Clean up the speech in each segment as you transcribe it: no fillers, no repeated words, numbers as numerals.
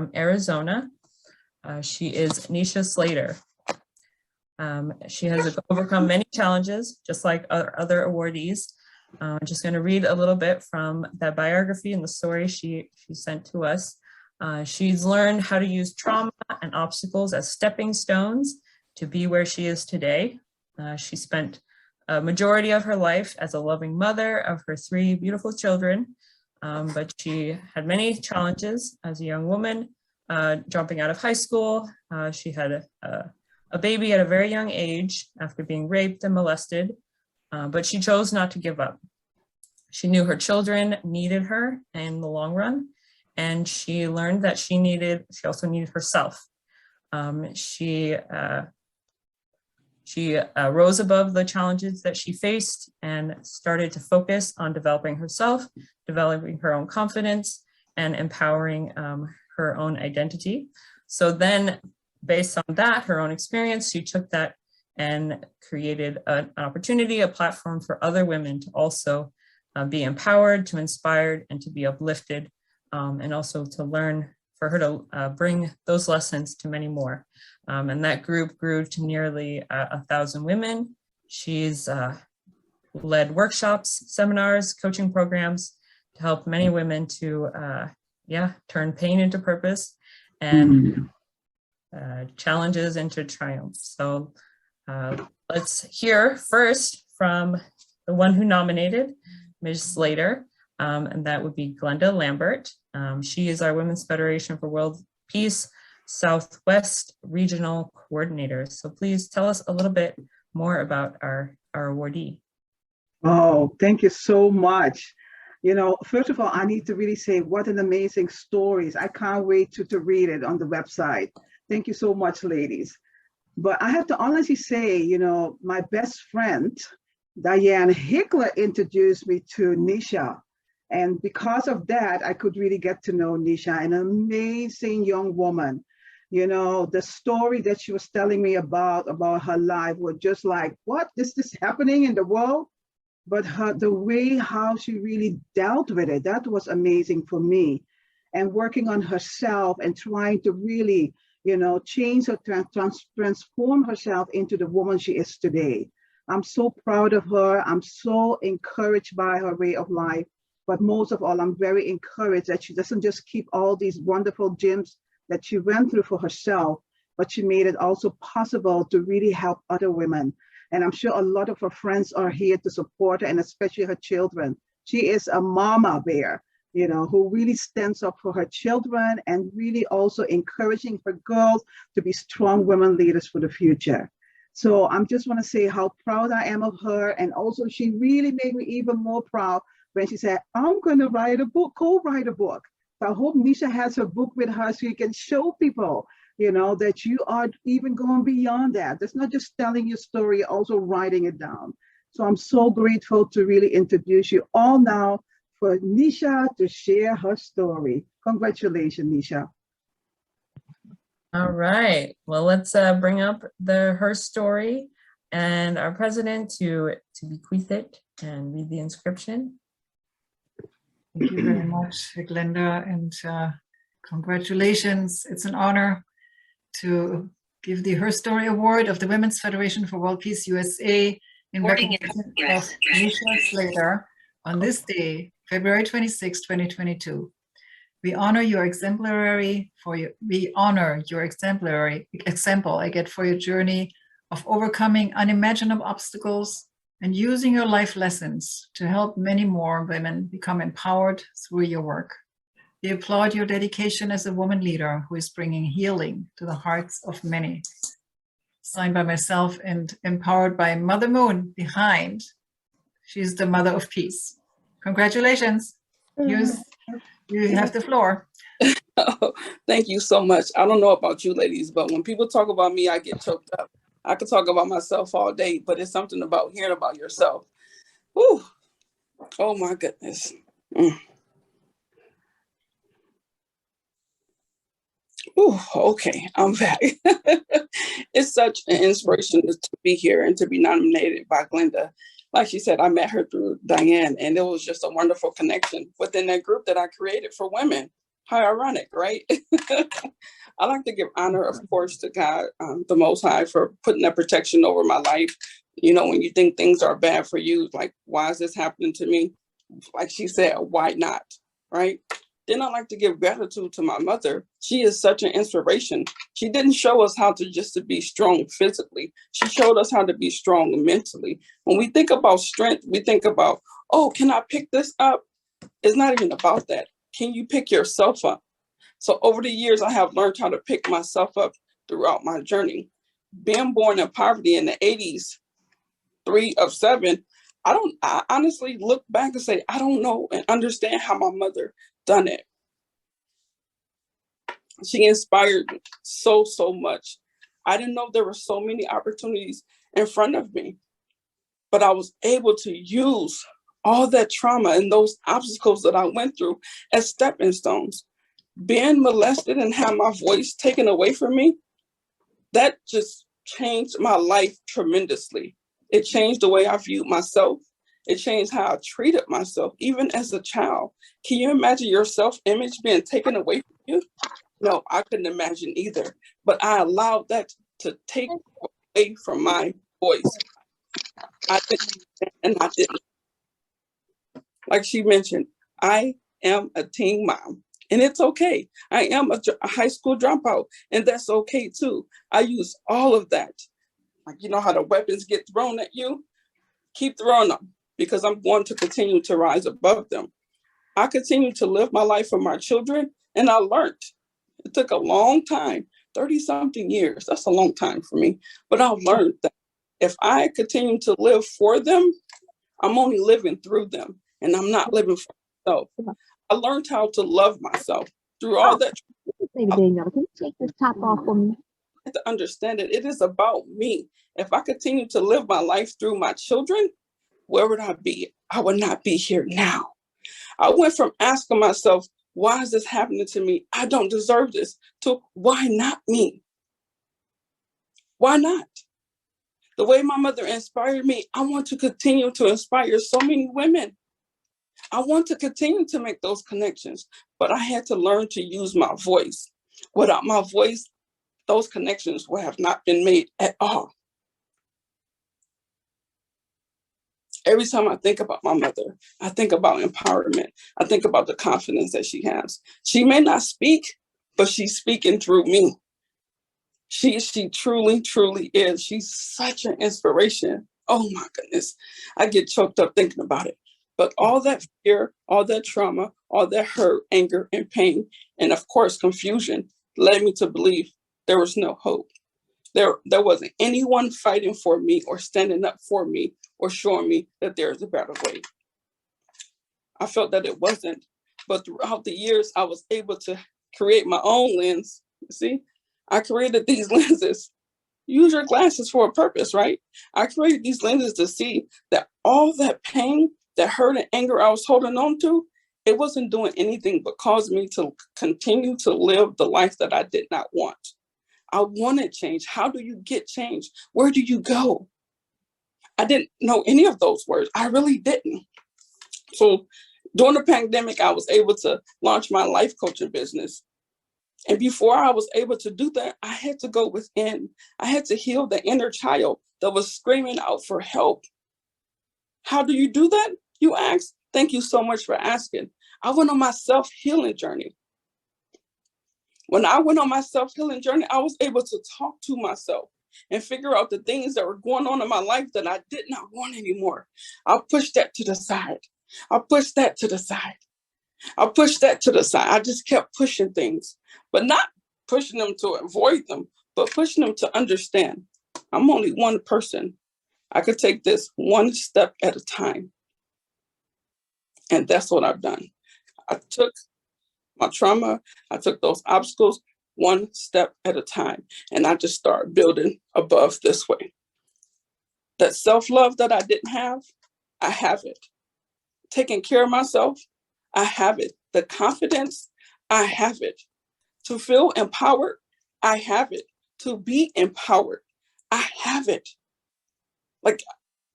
from Arizona. She is Nishia Slater. She has overcome many challenges, just like other awardees. I'm just going to read a little bit from that biography and the story she sent to us. She's learned how to use trauma and obstacles as stepping stones to be where she is today. She spent a majority of her life as a loving mother of her 3 beautiful children, but she had many challenges as a young woman, dropping out of high school. She had a baby at a very young age after being raped and molested, but she chose not to give up. She knew her children needed her in the long run, and she learned that she also needed herself. She rose above the challenges that she faced and started to focus on developing herself, developing her own confidence, and empowering her own identity. So then, based on that, her own experience, she took that and created an opportunity, a platform for other women to also be empowered, to inspired, and to be uplifted, and also to learn, for her to bring those lessons to many more. And that group grew to nearly 1,000 women. She's led workshops, seminars, coaching programs to help many women to turn pain into purpose and challenges into triumph. So let's hear first from the one who nominated, Ms. Slater, and that would be Glenda Lambert. She is our Women's Federation for World Peace Southwest Regional Coordinator. So please tell us a little bit more about our awardee. Oh, thank you so much. You know, first of all, I need to really say what an amazing stories. I can't wait to read it on the website. Thank you so much, ladies. But I have to honestly say, you know, my best friend, Diane Hickler, introduced me to Nishia. And because of that, I could really get to know Nishia, an amazing young woman. You know, the story that she was telling me about her life was just like, what is this happening in the world? But the way how she really dealt with it, that was amazing for me. And working on herself and trying to really, you know, change her, transform herself into the woman she is today. I'm so proud of her. I'm so encouraged by her way of life. But most of all, I'm very encouraged that she doesn't just keep all these wonderful gems that she went through for herself, but she made it also possible to really help other women. And I'm sure a lot of her friends are here to support her, and especially her children. She is a mama bear, you know, who really stands up for her children and really also encouraging her girls to be strong women leaders for the future. So I just want to say how proud I am of her. And also she really made me even more proud when she said, I'm going to write a book, co-write a book. So I hope Nishia has her book with her so you can show people, you know, that you are even going beyond that. It's not just telling your story, you're also writing it down. So I'm so grateful to really introduce you all now for Nishia to share her story. Congratulations, Nishia. All right, well, let's bring up her story and our president to bequeath it and read the inscription. Thank you very much, Glenda, and congratulations. It's an honor to give the HerStory Award of the Women's Federation for World Peace USA in recognition of Nishia Slater on this day, February 26, 2022. We honor your exemplary example I get for your journey of overcoming unimaginable obstacles and using your life lessons to help many more women become empowered through your work. We applaud your dedication as a woman leader who is bringing healing to the hearts of many. Signed by myself and empowered by Mother Moon behind. She's the mother of peace. Congratulations. You have the floor. Oh, thank you so much. I don't know about you ladies, but when people talk about me, I get choked up. I could talk about myself all day, but it's something about hearing about yourself. Whew. Oh my goodness. Ooh, okay, I'm back. It's such an inspiration to be here and to be nominated by Glenda. Like she said, I met her through Diane, and it was just a wonderful connection within that group that I created for women. How ironic, right? I like to give honor, of course, to God, the Most High, for putting that protection over my life. You know, when you think things are bad for you, like, why is this happening to me? Like she said, why not, right? Then I like to give gratitude to my mother. She is such an inspiration. She didn't show us how to be strong physically. She showed us how to be strong mentally. When we think about strength, we think about, oh, can I pick this up? It's not even about that. Can you pick yourself up? So over the years, I have learned how to pick myself up throughout my journey. Being born in poverty in the 80s, 3 of 7, I honestly look back and say, I don't know and understand how my mother done it. She inspired me so much. I didn't know there were so many opportunities in front of me, but I was able to use all that trauma and those obstacles that I went through as stepping stones. Being molested and have my voice taken away from me, that just changed my life tremendously. It changed the way I viewed myself. It changed how I treated myself, even as a child. Can you imagine your self-image being taken away from you? No, I couldn't imagine either. But I allowed that to take away from my voice. I didn't, and I didn't. Like she mentioned, I am a teen mom, and it's okay. I am a high school dropout, and that's okay too. I use all of that. Like, you know how the weapons get thrown at you? Keep throwing them, because I'm going to continue to rise above them. I continue to live my life for my children, and I learned. It took a long time, 30-something years. That's a long time for me. But I've learned that if I continue to live for them, I'm only living through them, and I'm not living for myself. I learned how to love myself through all that. Baby Daniel, can you take this top off for me? I have to understand that it is about me. If I continue to live my life through my children, where would I be? I would not be here now. I went from asking myself, why is this happening to me? I don't deserve this, to why not me? Why not? The way my mother inspired me, I want to continue to inspire so many women. I want to continue to make those connections, but I had to learn to use my voice. Without my voice, those connections would have not been made at all. Every time I think about my mother, I think about empowerment. I think about the confidence that she has. She may not speak, but she's speaking through me. She truly, truly is. She's such an inspiration. Oh my goodness. I get choked up thinking about it. But all that fear, all that trauma, all that hurt, anger, and pain, and of course, confusion led me to believe there was no hope. There wasn't anyone fighting for me or standing up for me or showing me that there's a better way. I felt that it wasn't, but throughout the years, I was able to create my own lens. You see, I created these lenses. Use your glasses for a purpose, right? I created these lenses to see that all that pain, that hurt and anger I was holding on to, it wasn't doing anything but cause me to continue to live the life that I did not want. I wanted change. How do you get change? Where do you go? I didn't know any of those words. I really didn't. So during the pandemic, I was able to launch my life coaching business. And before I was able to do that, I had to go within. I had to heal the inner child that was screaming out for help. How do you do that? You ask. Thank you so much for asking. I went on my self-healing journey. When I went on my self-healing journey, I was able to talk to myself and figure out the things that were going on in my life that I did not want anymore. I pushed that to the side. I pushed that to the side. I pushed that to the side. I just kept pushing things, but not pushing them to avoid them, but pushing them to understand. I'm only one person. I could take this one step at a time. And that's what I've done. I took my trauma, I took those obstacles one step at a time, and I just started building above this way. That self-love that I didn't have, I have it. Taking care of myself, I have it. The confidence, I have it. To feel empowered, I have it. To be empowered, I have it. Like,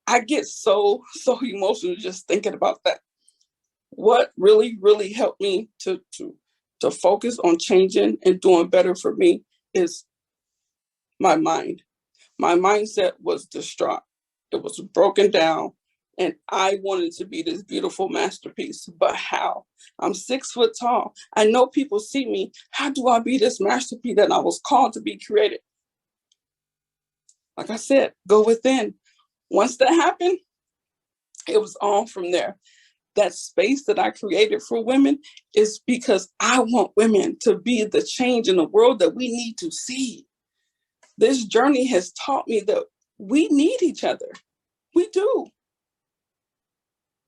I get so emotional just thinking about that. What really, really helped me to to focus on changing and doing better for me is my mind. My mindset was distraught. It was broken down, and I wanted to be this beautiful masterpiece. But how? I'm 6 foot tall. I know people see me. How do I be this masterpiece that I was called to be created? Like I said, go within. Once that happened, it was on from there. That space that I created for women is because I want women to be the change in the world that we need to see. This journey has taught me that we need each other. We do.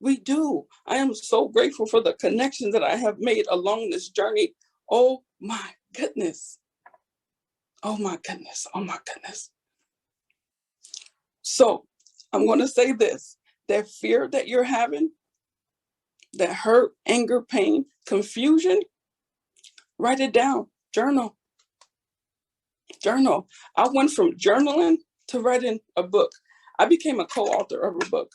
We do. I am so grateful for the connections that I have made along this journey. Oh my goodness. Oh my goodness. Oh my goodness. So I'm going to say this, that fear that you're having, that hurt, anger, pain, confusion, write it down, journal. Journal. I went from journaling to writing a book. I became a co-author of a book.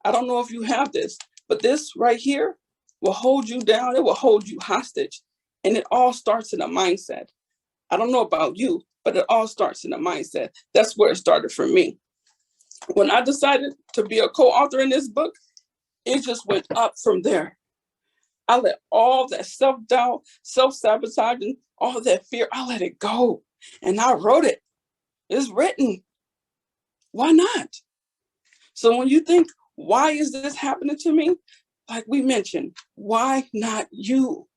I don't know if you have this, but this right here will hold you down. It will hold you hostage. And it all starts in a mindset. I don't know about you, but it all starts in a mindset. That's where it started for me. When I decided to be a co-author in this book, it just went up from there. I let all that self-doubt, self-sabotaging, all that fear, I let it go. And I wrote it. It's written. Why not? So when you think, why is this happening to me? Like we mentioned, why not you?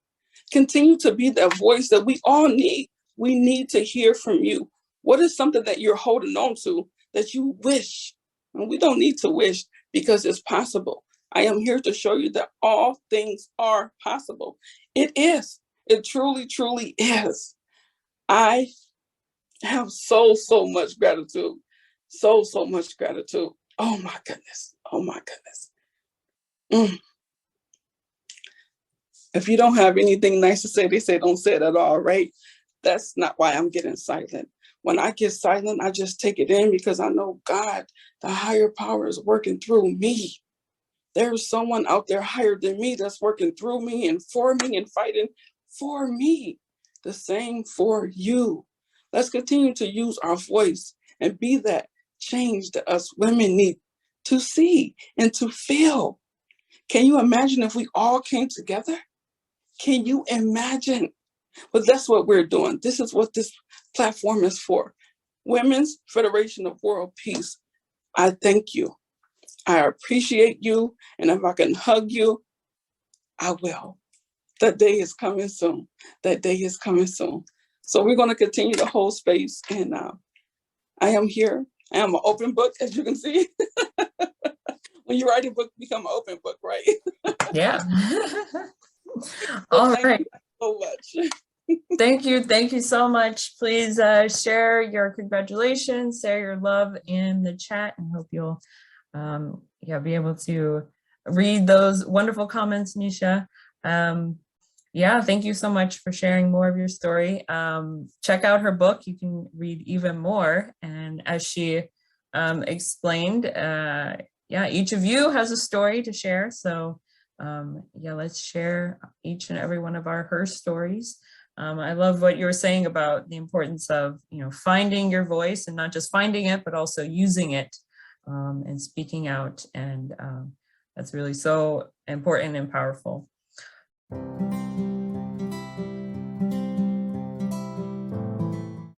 Continue to be that voice that we all need. We need to hear from you. What is something that you're holding on to that you wish? And we don't need to wish because it's possible. I am here to show you that all things are possible. It is. It truly, truly is. I have so much gratitude. So much gratitude. Oh my goodness. Oh my goodness. If you don't have anything nice to say, they say don't say it at all, right? That's not why I'm getting silent. When I get silent, I just take it in because I know God, the higher power, is working through me. There's someone out there higher than me that's working through me and for me and fighting for me. The same for you. Let's continue to use our voice and be that change that us women need to see and to feel. Can you imagine if we all came together? Can you imagine? But that's what we're doing. This is what this platform is for. Women's Federation of World Peace. I thank you. I appreciate you. And if I can hug you, I will. That day is coming soon. That day is coming soon. So we're going to continue to hold space. And I am here. I am an open book, as you can see. When you write a book, become an open book, right? Yeah. All right. So much. Thank you. Thank you so much. Please share your congratulations, share your love in the chat, and hope you'll be able to read those wonderful comments, Nishia. Yeah, thank you so much for sharing more of your story. Check out her book. You can read even more. And as she explained, each of you has a story to share. So let's share each and every one of our her stories. I love what you were saying about the importance of, finding your voice and not just finding it, but also using it and speaking out. And that's really so important and powerful.